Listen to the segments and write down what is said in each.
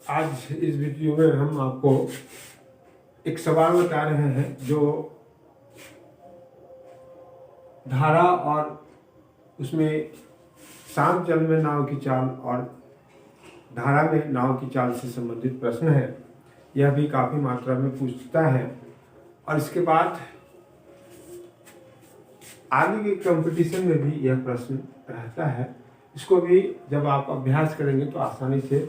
आज इस वीडियो में हम आपको एक सवाल बता रहे हैं जो धारा और उसमें शांत जल में नाव की चाल और धारा में नाव की चाल से संबंधित प्रश्न है। यह भी काफ़ी मात्रा में पूछता है और इसके बाद आगे के कंपटीशन में भी यह प्रश्न रहता है। इसको भी जब आप अभ्यास करेंगे तो आसानी से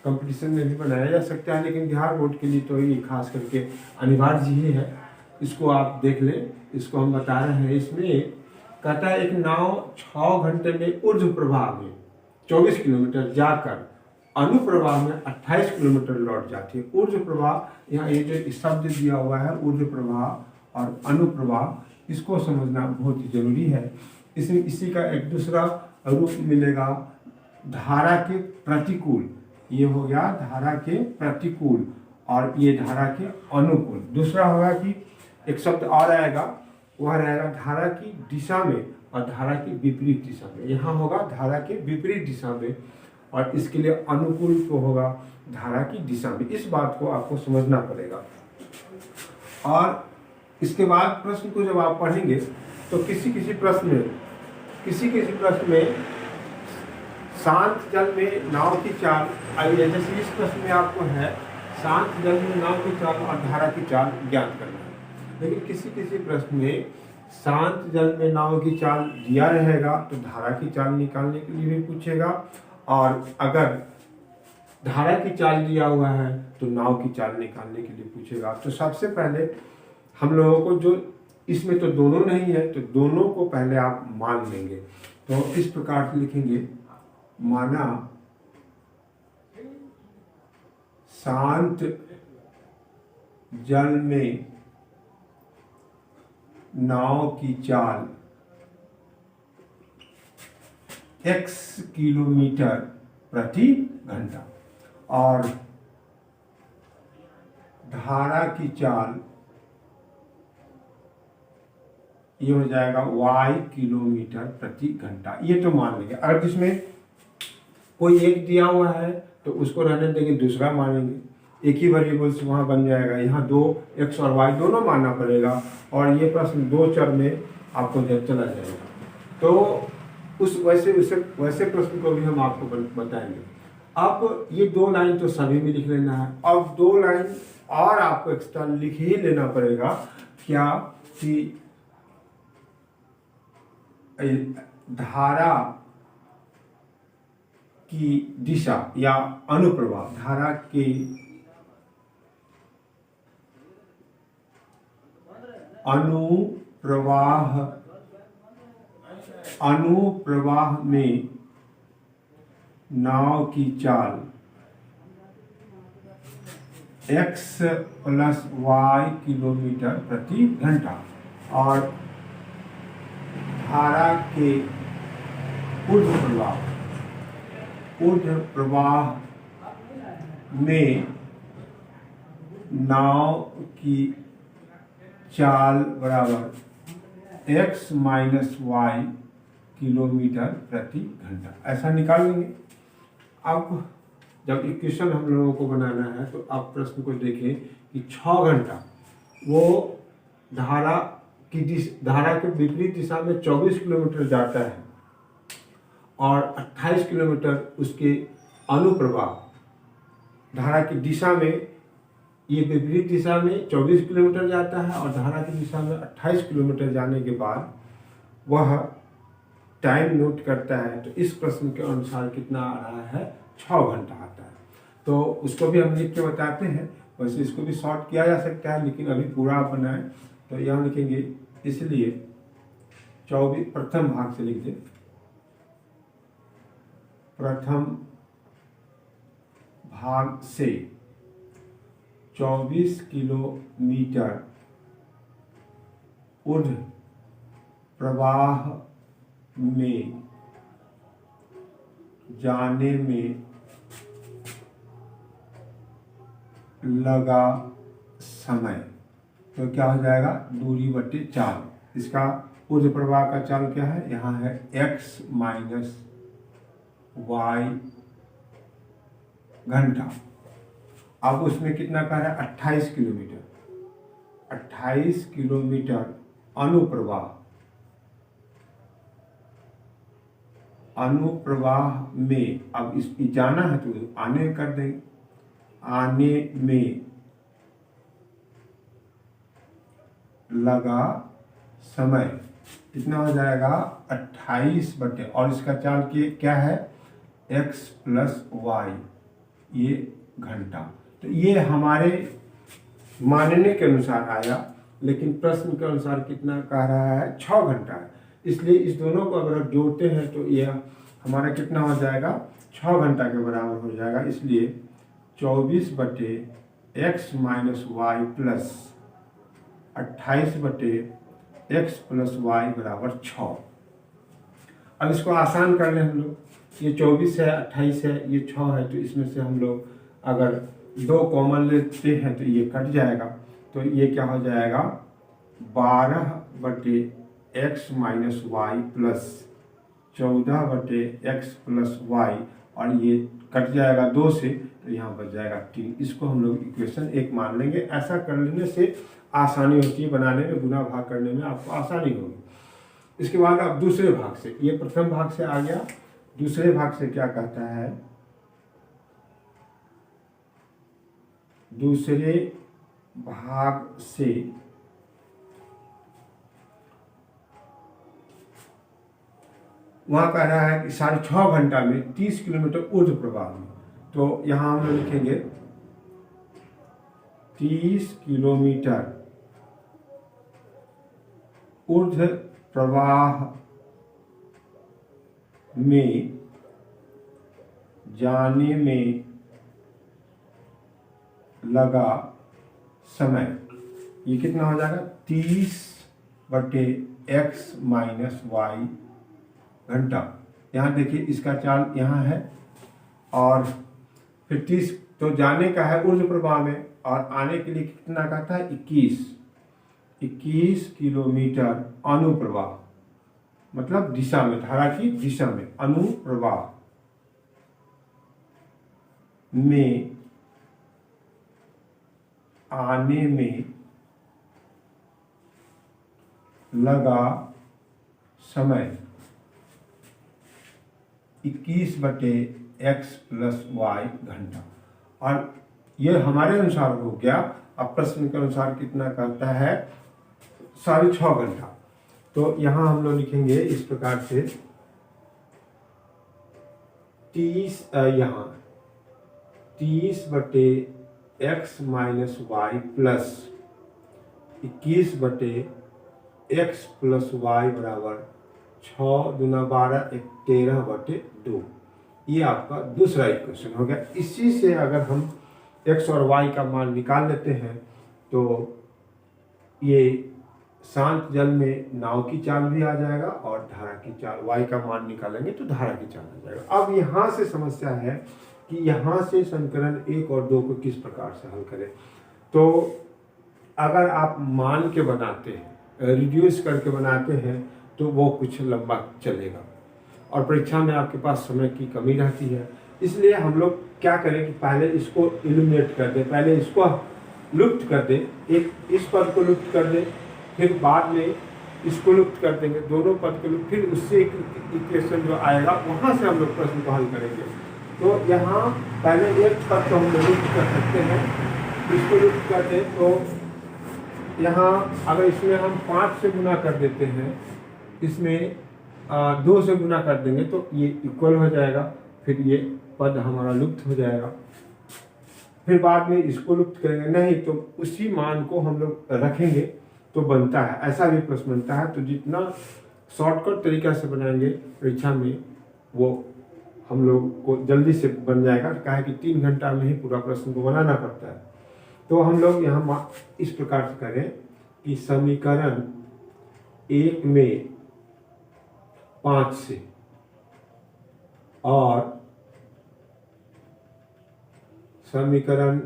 कंपटीशन में भी बनाया जा सकता है, लेकिन बिहार बोर्ड के लिए तो ये खास करके अनिवार्य ही है। इसको आप देख लें, इसको हम बता रहे हैं। इसमें कहता है एक नाव 6 घंटे में ऊर्ध्व प्रवाह में 24 किलोमीटर जाकर अनुप्रवाह में 28 किलोमीटर लौट जाती है। ऊर्ध्व प्रवाह, यहाँ ये जो शब्द दिया हुआ है ऊर्ध्व प्रवाह और अनुप्रवाह, इसको समझना बहुत ही जरूरी है। इसमें इसी का एक दूसरा रूप मिलेगा धारा के प्रतिकूल। ये हो गया धारा के प्रतिकूल और ये धारा के अनुकूल। दूसरा होगा कि एक शब्द और आएगा, वह रहेगा धारा की दिशा में और धारा की विपरीत दिशा में। यहाँ होगा धारा के विपरीत दिशा में और इसके लिए अनुकूल तो होगा धारा की दिशा में। इस बात को आपको समझना पड़ेगा। और इसके बाद प्रश्न को जब आप पढ़ेंगे तो किसी किसी प्रश्न में शांत जल में नाव की चाल, जैसे इस प्रश्न में आपको है शांत जल में नाव की चाल और धारा की चाल ज्ञात करना है। लेकिन किसी किसी प्रश्न में शांत जल में नाव की चाल दिया रहेगा तो धारा की चाल निकालने के लिए भी पूछेगा, और अगर धारा की चाल दिया हुआ है तो नाव की चाल निकालने के लिए पूछेगा। तो सबसे पहले हम लोगों को जो इसमें तो दोनों नहीं है तो दोनों को पहले आप मान लेंगे। तो इस प्रकार से लिखेंगे, माना शांत जल में नाव की चाल x किलोमीटर प्रति घंटा और धारा की चाल ये हो जाएगा y किलोमीटर प्रति घंटा। ये तो मान लेंगे। अगर इसमें कोई एक दिया हुआ है तो उसको रहने देंगे, दूसरा मानेंगे। एक ही वेरिएबल से वहाँ बन जाएगा। यहाँ दो x और y दोनों मानना पड़ेगा और ये प्रश्न दो चर में आपको जब चला जाएगा तो उस वैसे प्रश्न को भी हम आपको बताएंगे। अब ये दो लाइन तो सभी में लिख लेना है। अब दो लाइन और आपको एक्स्ट्रा लिख ही लेना पड़ेगा। क्या कि धारा की दिशा या अनुप्रवाह, धारा के अनुप्रवाह में नाव की चाल x प्लस y किलोमीटर प्रति घंटा और धारा के ऊर्ध्व प्रवाह में नाव की चाल बराबर x माइनस y किलोमीटर प्रति घंटा, ऐसा निकाल लेंगे। अब जब इक्वेशन हम लोगों को बनाना है तो आप प्रश्न को देखें कि 6 घंटा वो धारा के विपरीत दिशा में 24 किलोमीटर जाता है और 28 किलोमीटर उसके अनुप्रवाह, धारा की दिशा में ये विपरीत दिशा में 24 किलोमीटर जाता है और धारा की दिशा में 28 किलोमीटर जाने के बाद वह टाइम नोट करता है। तो इस प्रश्न के अनुसार कितना आ रहा है, 6 घंटा आता है। तो उसको भी हम लिख के बताते हैं। वैसे इसको भी शॉर्ट किया जा सकता है, लेकिन अभी पूरा बनाए तो यहाँ लिखेंगे, इसलिए 24 प्रथम भाग से लिख दें। प्रथम भाग से 24 किलोमीटर ऊर्ध्व प्रवाह में जाने में लगा समय, तो क्या हो जाएगा, दूरी बटे चाल। इसका ऊर्ध्व प्रवाह का चाल क्या है, यहाँ है x माइनस y घंटा अब उसमें कितना कह रहा है, 28 किलोमीटर, 28 किलोमीटर अनुप्रवाह में, अब इस जाना है तो आने कर देंगे, आने में लगा समय कितना हो जाएगा, 28 बटे, और इसका चाल के क्या है, x प्लस वाई, ये घंटा। तो ये हमारे मानने के अनुसार आया, लेकिन प्रश्न के अनुसार कितना कह रहा है, 6 घंटा है। इसलिए इस दोनों को अगर आप जोड़ते हैं तो यह हमारा कितना हो जाएगा, 6 घंटा के बराबर हो जाएगा। इसलिए 24 बटे एक्स माइनस वाई प्लस 28 बटे एक्स प्लस वाई बराबर 6। अब इसको आसान कर लें हम लोग, ये 24 है, 28 है, ये 6 है, तो इसमें से हम लोग अगर 2 कॉमन लेते हैं तो ये कट जाएगा। तो ये क्या हो जाएगा, 12 बटे एक्स माइनस वाई प्लस 14 बटे एक्स प्लस वाई, और ये कट जाएगा 2 से, तो यहाँ बच जाएगा 3। इसको हम लोग इक्वेशन 1 मान लेंगे। ऐसा कर लेने से आसानी होती है बनाने में, गुना भाग करने में आपको आसानी होगी। इसके बाद अब दूसरे भाग से, ये प्रथम भाग से आ गया, दूसरे भाग से क्या कहता है, दूसरे भाग से वहां कह रहा है कि 6.5 घंटा में 30 किलोमीटर ऊर्ध्व प्रवाह में। तो यहां हम लोग लिखेंगे 30 किलोमीटर ऊर्ध्व प्रवाह में जाने में लगा समय, ये कितना हो जाएगा, 30 बटे एक्स माइनस वाई घंटा। यहाँ देखिए इसका चाल यहाँ है, और फिर 30 तो जाने का है ऊर्ध्व प्रवाह में, और आने के लिए कितना कहता है, 21 किलोमीटर अनुप्रवाह, मतलब दिशा में, धारा की दिशा में, अनुप्रवाह में आने में लगा समय 21 बटे एक्स प्लस वाई घंटा। और ये हमारे अनुसार हो गया। अब प्रश्न के अनुसार कितना कहता है, 6.5 घंटा। तो यहाँ हम लोग लिखेंगे इस प्रकार से, 30 बटे एक्स माइनस वाई प्लस 21 बटे एक्स प्लस वाई बराबर 6 दूना 12, 13 बटे 2। ये आपका दूसरा इक्वेशन हो गया। इसी से अगर हम एक्स और वाई का मान निकाल लेते हैं तो ये शांत जल में नाव की चाल भी आ जाएगा, और धारा की चाल, वाई का मान निकालेंगे तो धारा की चाल आ जाएगा। अब यहाँ से समस्या है कि यहाँ से समीकरण 1 और 2 को किस प्रकार से हल करें। तो अगर आप मान के बनाते हैं, रिड्यूस करके बनाते हैं, तो वो कुछ लंबा चलेगा, और परीक्षा में आपके पास समय की कमी रहती है। इसलिए हम लोग क्या करें कि पहले इसको इल्यूमिनेट कर दें, पहले इसको लुप्त कर दें, एक इस पद को लुप्त कर दें, फिर बाद में इसको लुप्त कर देंगे, दोनों पद को लुप्त, फिर उससे एक इक्वेशन जो आएगा वहाँ से हम लोग प्रश्न को हल करेंगे। तो यहाँ पहले एक पद को हम लोग लुप्त कर सकते हैं, इसको लुप्त कर दें तो यहाँ अगर इसमें हम 5 से गुना कर देते हैं, इसमें 2 से गुना कर देंगे तो ये इक्वल हो जाएगा, फिर ये पद हमारा लुप्त हो जाएगा। फिर बाद में इसको लुप्त करेंगे, नहीं तो उसी मान को हम लोग रखेंगे तो बनता है, ऐसा भी प्रश्न बनता है। तो जितना शॉर्टकट तरीका से बनाएंगे परीक्षा में, वो हम लोग को जल्दी से बन जाएगा। क्या है कि 3 घंटा में ही पूरा प्रश्न को बनाना पड़ता है। तो हम लोग यहाँ इस प्रकार से करें कि समीकरण 1 में 5 से और समीकरण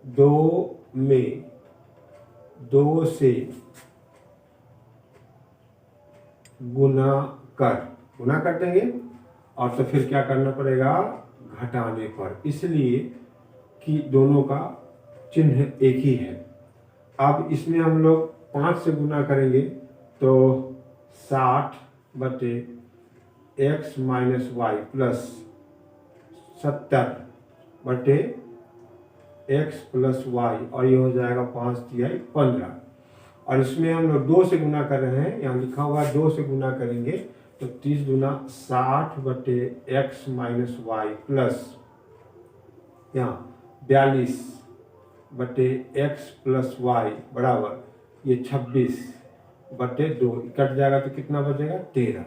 2 में 2 से गुना कर देंगे, और तो फिर क्या करना पड़ेगा, घटाने पर। इसलिए कि दोनों का चिन्ह एक ही है। अब इसमें हम लोग 5 से गुना करेंगे तो 60/x minus y plus 70/x plus y, और ये हो जाएगा 5 तिहाई 15। और इसमें हम लोग 2 से गुना कर रहे हैं, यहाँ लिखा हुआ है 2 से गुना करेंगे तो 30 दूना 60/x माइनस वाई प्लस यहाँ 42/x प्लस वाई बराबर ये 26/2, कट जाएगा तो कितना बचेगा 13।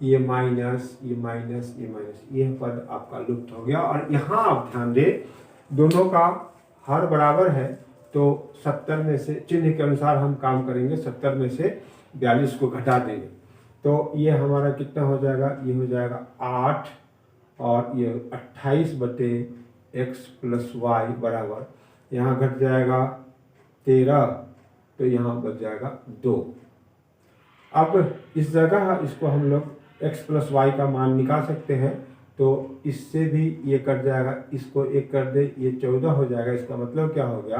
ये माइनस ये माइनस ये माइनस, ये पद आपका लुप्त हो गया। और यहाँ आप ध्यान दें दोनों का हर बराबर है तो 70 में से चिन्ह के अनुसार हम काम करेंगे, 70 में से 42 को घटा देंगे तो ये हमारा कितना हो जाएगा, ये हो जाएगा 8 और ये 28/x प्लस वाई बराबर यहाँ घट जाएगा 13 तो यहाँ बच जाएगा 2। अब इस जगह इसको हम लोग x प्लस वाई का मान निकाल सकते हैं तो इससे भी ये कट जाएगा, इसको एक कर दे ये 14 हो जाएगा। इसका मतलब क्या हो गया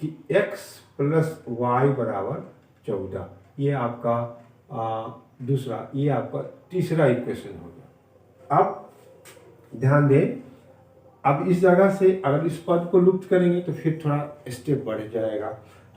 कि x प्लस वाई बराबर 14। ये आपका दूसरा, ये आपका तीसरा इक्वेशन हो गया। अब ध्यान दें, अब इस जगह से अगर इस पद को लुप्त करेंगे तो फिर थोड़ा स्टेप बढ़ जाएगा।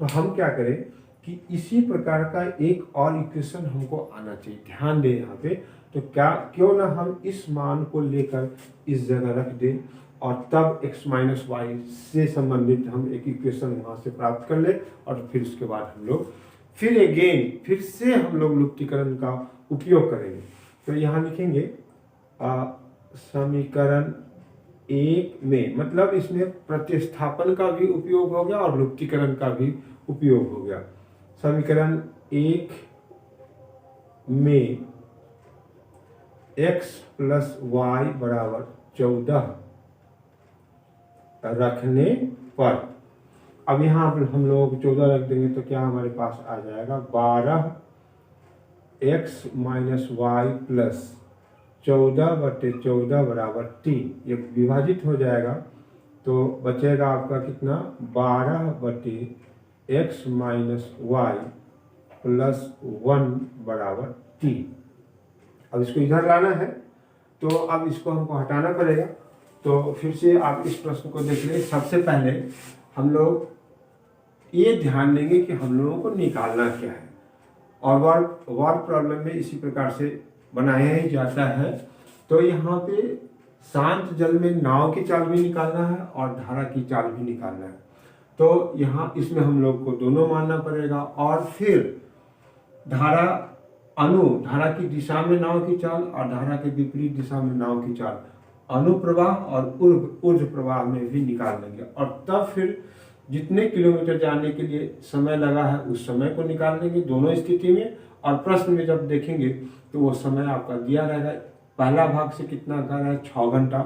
तो हम क्या करें कि इसी प्रकार का एक और इक्वेशन हमको आना चाहिए। ध्यान दें यहाँ पे, तो क्या क्यों ना हम इस मान को लेकर इस जगह रख दें और तब x माइनस वाई से संबंधित हम एक इक्वेशन वहाँ से प्राप्त कर ले और फिर उसके बाद हम लोग फिर से हम लोग लुप्तीकरण का उपयोग करेंगे। तो यहाँ लिखेंगे समीकरण 1 में, मतलब इसमें प्रतिस्थापन का भी उपयोग हो गया और लुप्तीकरण का भी उपयोग हो गया। समीकरण 1 में x प्लस वाई बराबर 14 रखने पर, अब यहाँ पर हम लोग 14 रख देंगे तो क्या हमारे पास आ जाएगा 12x माइनस वाई प्लस 14/14 बराबर 3। ये विभाजित हो जाएगा तो बचेगा आपका कितना 12/x माइनस वाई प्लस 1 बराबर 3। अब इसको इधर लाना है तो अब इसको हमको हटाना पड़ेगा। तो फिर से आप इस प्रश्न को देख लें। सबसे पहले हम लोग ये ध्यान देंगे कि हम लोगों को निकालना क्या है, और वर्ड प्रॉब्लम में इसी प्रकार से बनाया ही जाता है। तो यहाँ पे शांत जल में नाव की चाल भी निकालना है और धारा की चाल भी निकालना है। तो यहाँ इसमें हम लोग को दोनों मानना पड़ेगा। और फिर धारा की दिशा में नाव की चाल और धारा के विपरीत दिशा में नाव की चाल, अनुप्रवाह और ऊर्ध्व प्रवाह में भी निकाल लेंगे। और तब फिर जितने किलोमीटर जाने के लिए समय लगा है उस समय को निकाल लेंगे दोनों स्थिति में। और प्रश्न में जब देखेंगे तो वो समय आपका दिया रहेगा, पहला भाग से कितना कर है 6 घंटा।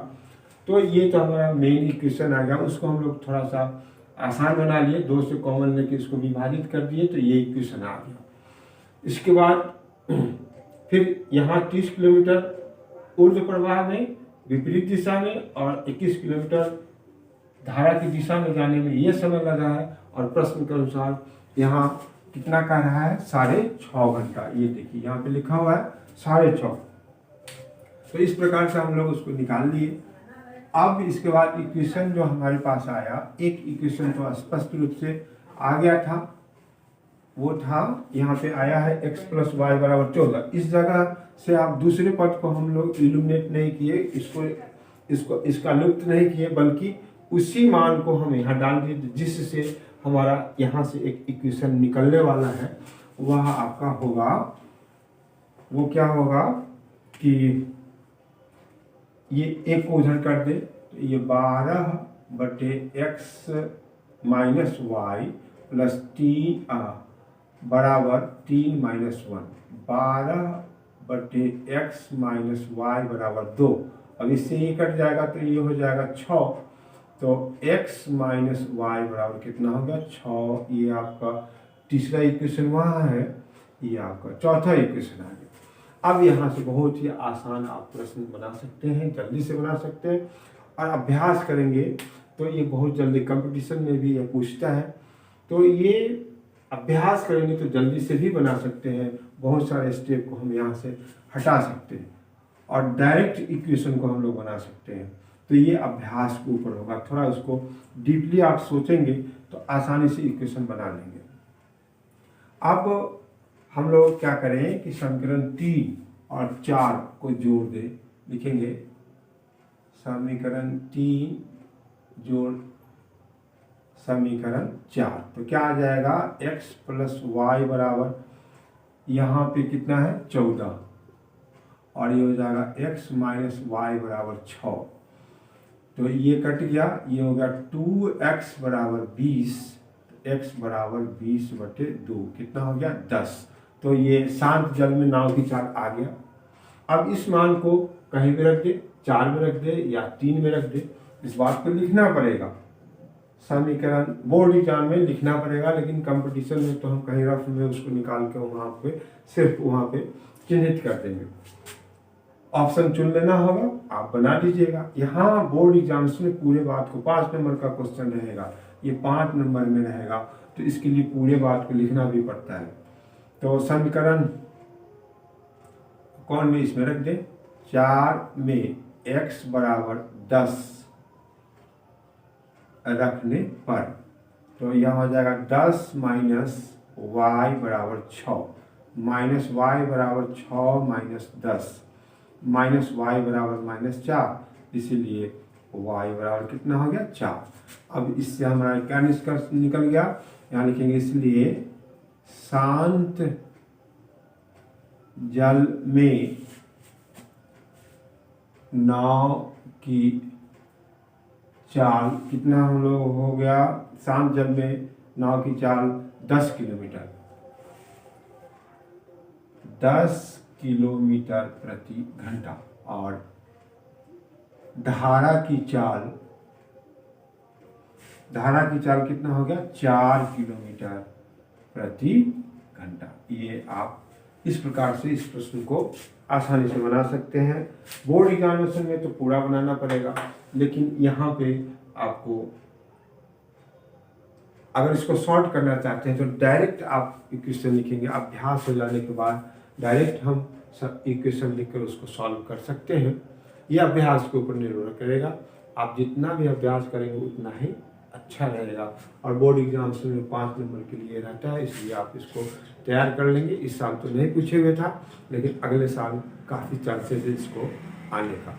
तो ये तो हमारा मेन इक्वेशन आ गया। उसको हम लोग थोड़ा सा आसान बना लिए, 2 से कॉमन लेके इसको विभाजित कर दिए तो ये इक्वेशन आ गया। इसके बाद फिर यहाँ 30 किलोमीटर ऊर्ध्व प्रवाह में विपरीत दिशा में और 21 किलोमीटर धारा की दिशा में जाने में ये समय लगा है। और प्रश्न के अनुसार यहाँ कितना कह रहा है 6.5 घंटा। ये देखिए यहाँ पे लिखा हुआ है 6.5। तो इस प्रकार से हम लोग उसको निकाल लिए। अब इसके बाद इक्वेशन जो हमारे पास आया, एक इक्वेशन तो स्पष्ट रूप से आ गया था, वो था यहाँ पे आया है x प्लस वाई बराबर 14। इस जगह से आप दूसरे पद को हम लोग इल्यूमिनेट नहीं किए, इसका लुप्त नहीं किए, बल्कि उसी मान को हम यहाँ डाल दिए जिससे हमारा यहाँ से एक इक्वेशन निकलने वाला है। वह आपका होगा, वो क्या होगा कि ये एक को उधर कर दे तो ये 12/x माइनस वाई प्लस 3 बराबर 3 माइनस 1, 12/x माइनस वाई बराबर 2। अब इससे ये कट जाएगा तो ये हो जाएगा 6। तो x माइनस वाई बराबर कितना हो गया 6। ये आपका तीसरा इक्वेशन वहाँ है, ये आपका चौथा इक्वेशन आ गया। अब यहाँ से बहुत ही आसान आप प्रश्न बना सकते हैं, जल्दी से बना सकते हैं। और अभ्यास करेंगे तो ये बहुत जल्दी कंपटीशन में भी ये पूछता है। तो ये अभ्यास करेंगे तो जल्दी से भी बना सकते हैं, बहुत सारे स्टेप को हम यहाँ से हटा सकते हैं और डायरेक्ट इक्वेशन को हम लोग बना सकते हैं। तो ये अभ्यास के ऊपर होगा, थोड़ा उसको डीपली आप सोचेंगे तो आसानी से इक्वेशन बना लेंगे। अब हम लोग क्या करें कि समीकरण 3 और 4 को जोड़ दें, लिखेंगे समीकरण 3 जोड़ समीकरण 4, तो क्या आ जाएगा x प्लस वाई बराबर यहाँ पे कितना है 14 और ये हो जाएगा x माइनस वाई बराबर 6, तो ये कट गया, ये हो गया 2x बराबर 20, x बराबर 20/2 कितना हो गया 10। तो ये शांत जल में नाव की चाल आ गया। अब इस मान को कहीं भी रख दे, 4 में रख दे या 3 में रख दे, इस बात को लिखना पड़ेगा। समीकरण बोर्ड एग्जाम में लिखना पड़ेगा, लेकिन कंपटीशन में तो हम कहीं रफ में उसको निकाल के वहाँ पे सिर्फ वहाँ पे चिन्हित कर देंगे। ऑप्शन चुन लेना होगा, आप बना दीजिएगा। यहाँ बोर्ड एग्जाम्स में पूरे बात को 5 नंबर का क्वेश्चन रहेगा, ये 5 नंबर में रहेगा, तो इसके लिए पूरे बात को लिखना भी पड़ता है। तो समीकरण कौन में इसमें रख दे, 4 में x बराबर 10 रखने पर, तो यह हो जाएगा 10 माइनस वाई बराबर 6, माइनस वाई बराबर 6 माइनस 10, माइनस वाई बराबर -4, इसीलिए वाई बराबर कितना हो गया 4। अब इससे हमारा क्या निष्कर्ष निकल गया, यहाँ लिखेंगे इसलिए शांत जल में नाव की चाल कितना हम लोग हो गया, शांत जल में नाव की चाल 10 किलोमीटर, 10 किलोमीटर प्रति घंटा, और धारा की चाल कितना हो गया 4 किलोमीटर प्रति घंटा। ये आप इस प्रकार से इस प्रश्न को आसानी से बना सकते हैं। बोर्ड एग्जामिनेशन में तो पूरा बनाना पड़ेगा, लेकिन यहाँ पे आपको अगर इसको शॉर्ट करना चाहते हैं तो डायरेक्ट आप इक्वेशन लिखेंगे, अभ्यास हो जाने के बाद डायरेक्ट हम सब इक्वेशन लिखकर उसको सॉल्व कर सकते हैं। ये अभ्यास के ऊपर निर्भर करेगा, आप जितना भी अभ्यास करेंगे उतना ही अच्छा रहेगा। और बोर्ड एग्जाम्स में 5 नंबर के लिए रहता है, इसलिए आप इसको तैयार कर लेंगे। इस साल तो नहीं पूछे हुए था, लेकिन अगले साल काफ़ी चांसेस है इसको आने का।